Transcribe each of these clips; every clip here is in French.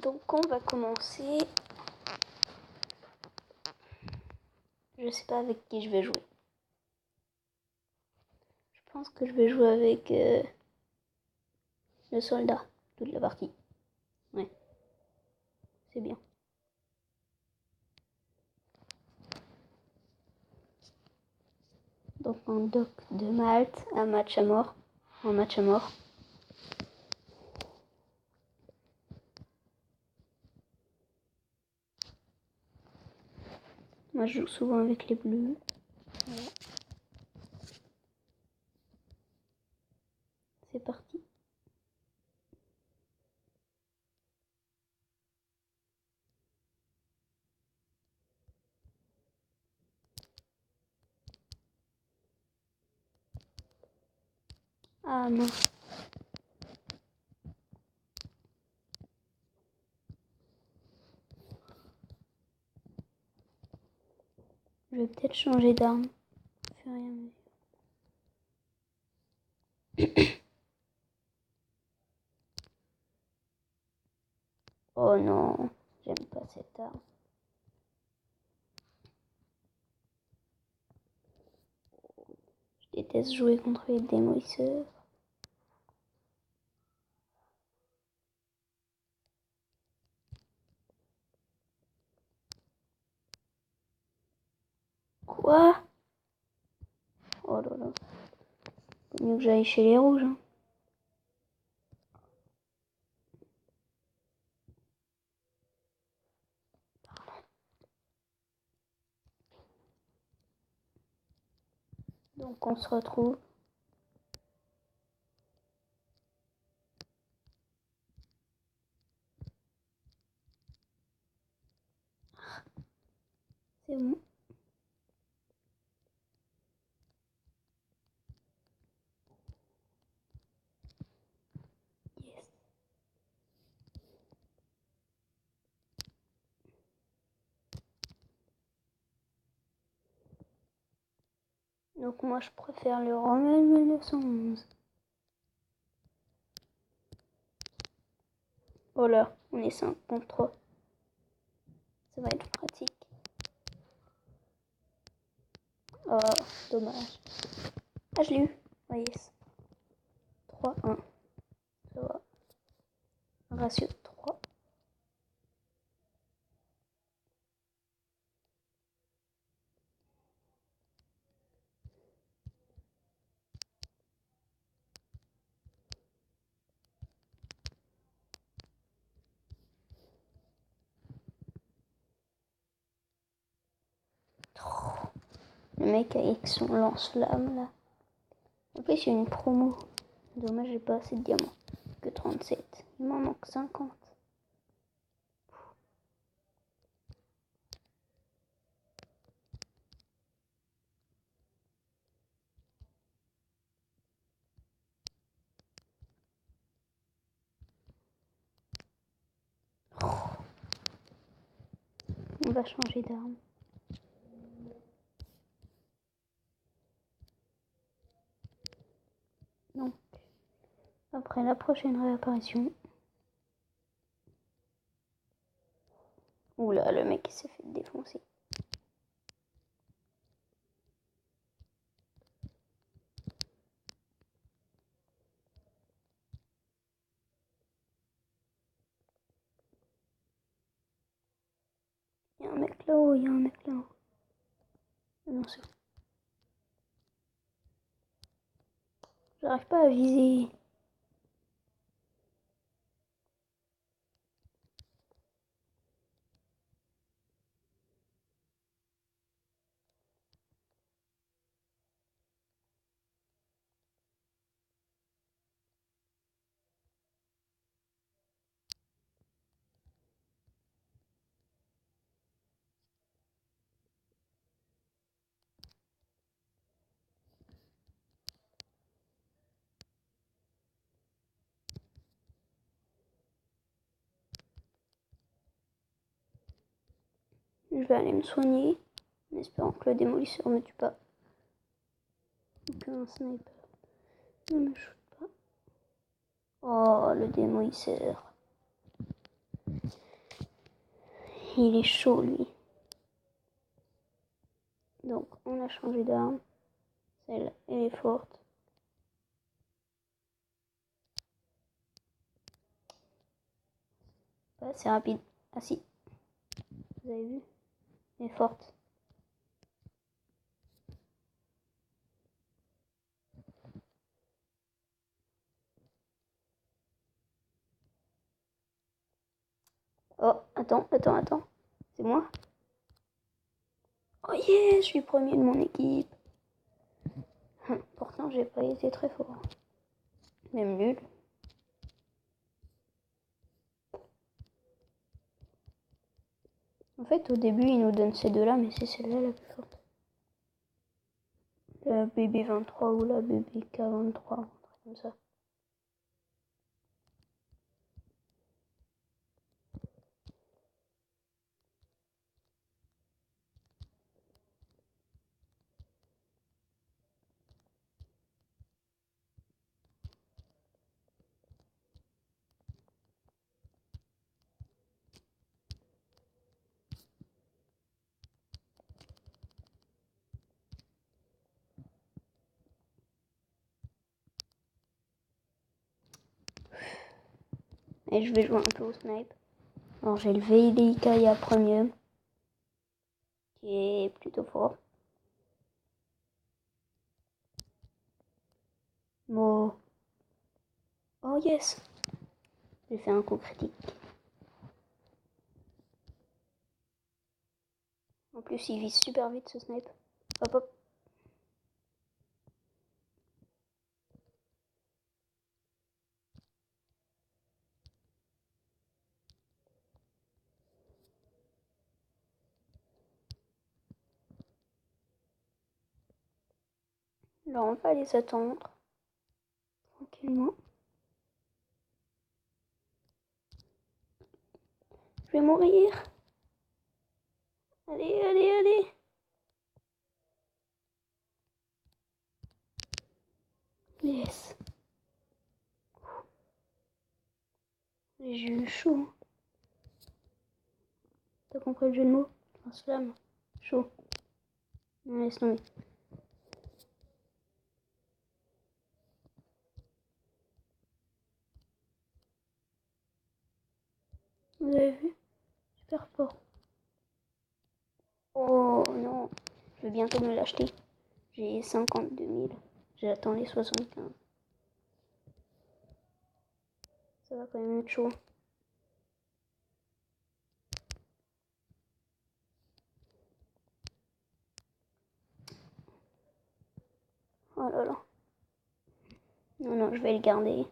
Donc on va commencer. Je sais pas avec qui je vais jouer. Je pense que je vais jouer avec le soldat toute la partie. Ouais, c'est bien. Donc en doc de Malte, un match à mort. Un match à mort. Moi je joue souvent avec les bleus. Voilà. C'est parti. Ah non. Je vais peut-être changer d'arme. Fais rien mesure. Oh non, j'aime pas cette arme. Je déteste jouer contre les démolisseurs. Quoi? Oh là là. Faut mieux que j'aille chez les rouges. Hein. Donc on se retrouve. C'est bon. Yes. Donc moi je préfère le Rommel 1911. Oh là, on est 5 contre 3. Ça va être pratique. Oh, dommage. Ah, je l'ai eu. Oh yes. 3-1. Ça va. Ratio 3. Le mec avec son lance-flamme là. En plus, il y a une promo. Dommage, j'ai pas assez de diamants. Que 37. Il m'en manque 50. On va changer d'arme. Donc, après la prochaine réapparition. Oula, le mec il s'est fait défoncer. Il y a un mec là-haut, il y a un mec là-haut. Non, c'est bon. J'arrive pas à viser. Je vais aller me soigner. En espérant que le démolisseur me tue pas. Ou qu'un sniper ne me shoot pas. Oh, le démolisseur. Il est chaud, lui. Donc, on a changé d'arme. Celle, elle est forte. Pas assez rapide. Ah si. Vous avez vu? Elle est forte. Oh, attends. C'est moi? Oh yeah, je suis premier de mon équipe. Pourtant, j'ai pas été très fort. Même nul. En fait, au début, il nous donne ces deux-là, mais c'est celle-là la plus forte. La BB23 ou la BBK23, un truc comme ça. Et je vais jouer un peu au snipe. Alors j'ai le VIKIA Premium, qui est plutôt fort. Bon. Oh yes! J'ai fait un coup critique. En plus, il vise super vite ce snipe. Hop hop. Là, on va les attendre. Tranquillement. Je vais mourir. Allez. Yes. J'ai eu chaud. T'as compris le jeu de mots? Un slam. Chaud. Non, laisse tomber. Vous avez vu? Super fort. Oh non. Je vais bientôt me l'acheter. J'ai 52 000. J'attends les 75. Ça va quand même être chaud. Oh là là. Non, je vais le garder.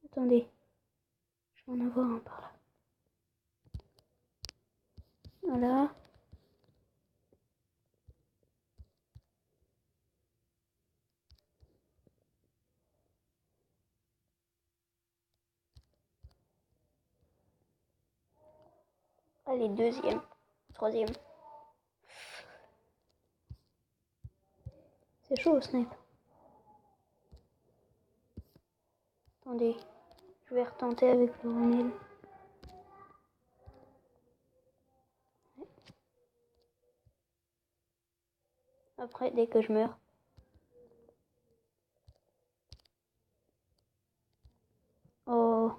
Attendez. Je vais en avoir un par là. Voilà. Allez, deuxième. Troisième. C'est chaud au snipe. Attendez. Je vais retenter avec le Ronel. Après, dès que je meurs. Oh.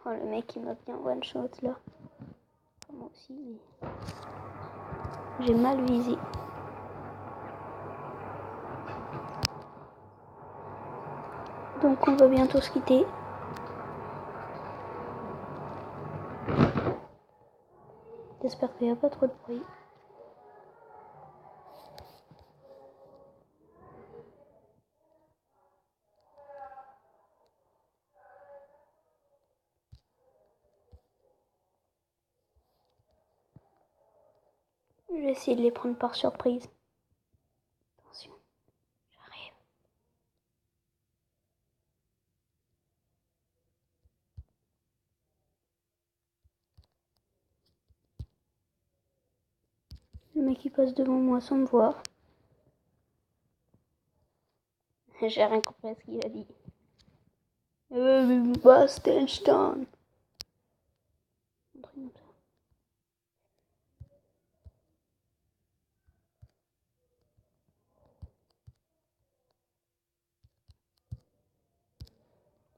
Oh, le mec, il m'a bien one shot là. Moi aussi, mais j'ai mal visé. Donc, on va bientôt se quitter. J'espère qu'il n'y a pas trop de bruit. Je vais essayer de les prendre par surprise. Attention, j'arrive. Le mec qui passe devant moi sans me voir. J'ai rien compris à ce qu'il a dit. Bastelstein.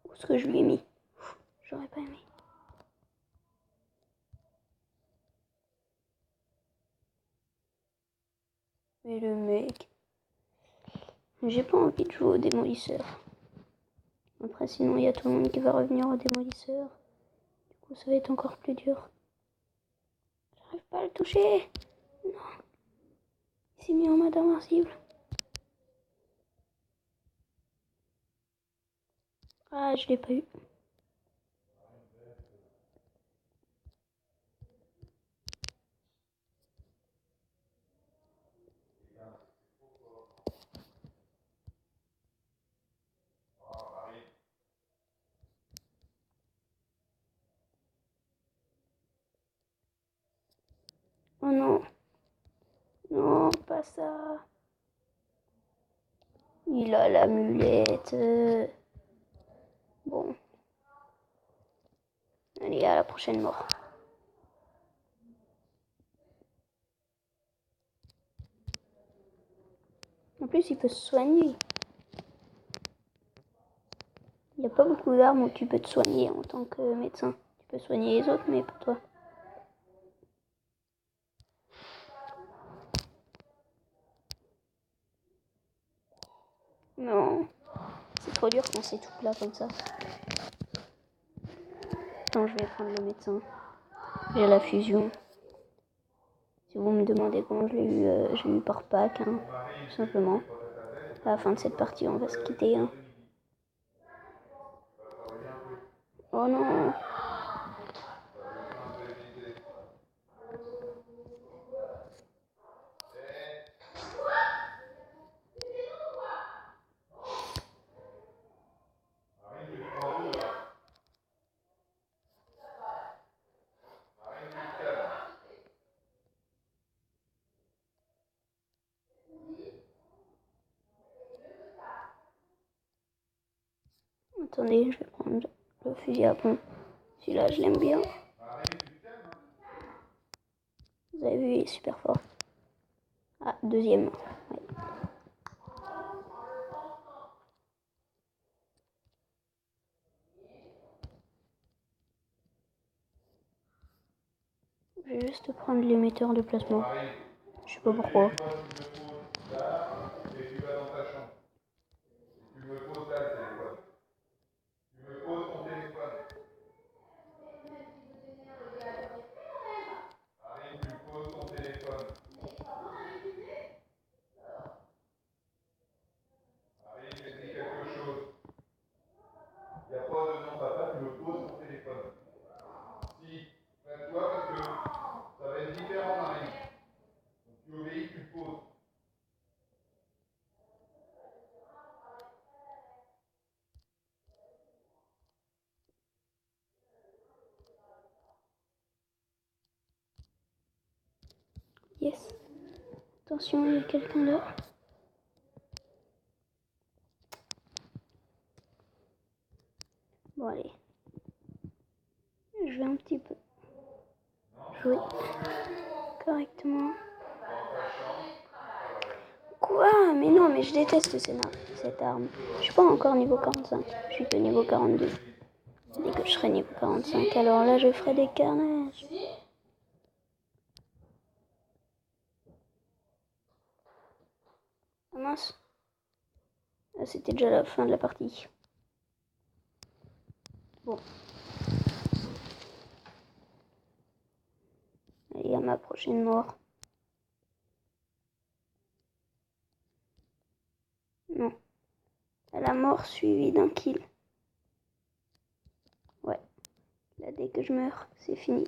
Où est-ce que je lui ai mis? J'aurais pas aimé. Mais le mec... J'ai pas envie de jouer au démolisseur. Après, sinon, il y a tout le monde qui va revenir au démolisseur. Du coup, ça va être encore plus dur. J'arrive pas à le toucher. Non. Il s'est mis en mode invincible. Ah, je l'ai pas eu. Oh non. Non, pas ça. Il a l'amulette. Bon. Allez, à la prochaine mort. En plus, il peut se soigner. Il n'y a pas beaucoup d'armes où tu peux te soigner en tant que médecin. Tu peux soigner les autres, mais pas toi. Non. C'est trop dur quand c'est tout plat comme ça. Attends, je vais prendre le médecin. J'ai la fusion. Si vous me demandez comment je l'ai eu par pack, hein, tout simplement. À la fin de cette partie, on va se quitter. Hein. Oh non. Attendez, je vais prendre le fusil à pompe. Celui-là, je l'aime bien. Vous avez vu, il est super fort. Ah, deuxième. Ouais. Je vais juste prendre l'émetteur de plasma. Je sais pas pourquoi. Yes. Attention, il y a quelqu'un là. Bon, allez. Je vais un petit peu jouer correctement. Quoi? Mais non, mais je déteste cette arme. Je suis pas encore niveau 45. Je suis que niveau 42. Dès que je serai niveau 45, alors là, je ferai des carnages. Ah mince. Ah, c'était déjà la fin de la partie. Bon. Allez, à ma prochaine mort. Non. À la mort suivie d'un kill. Ouais. Là, dès que je meurs, c'est fini.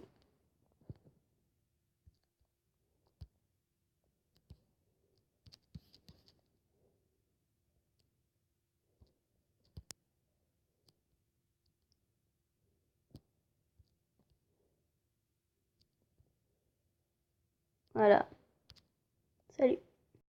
Voilà.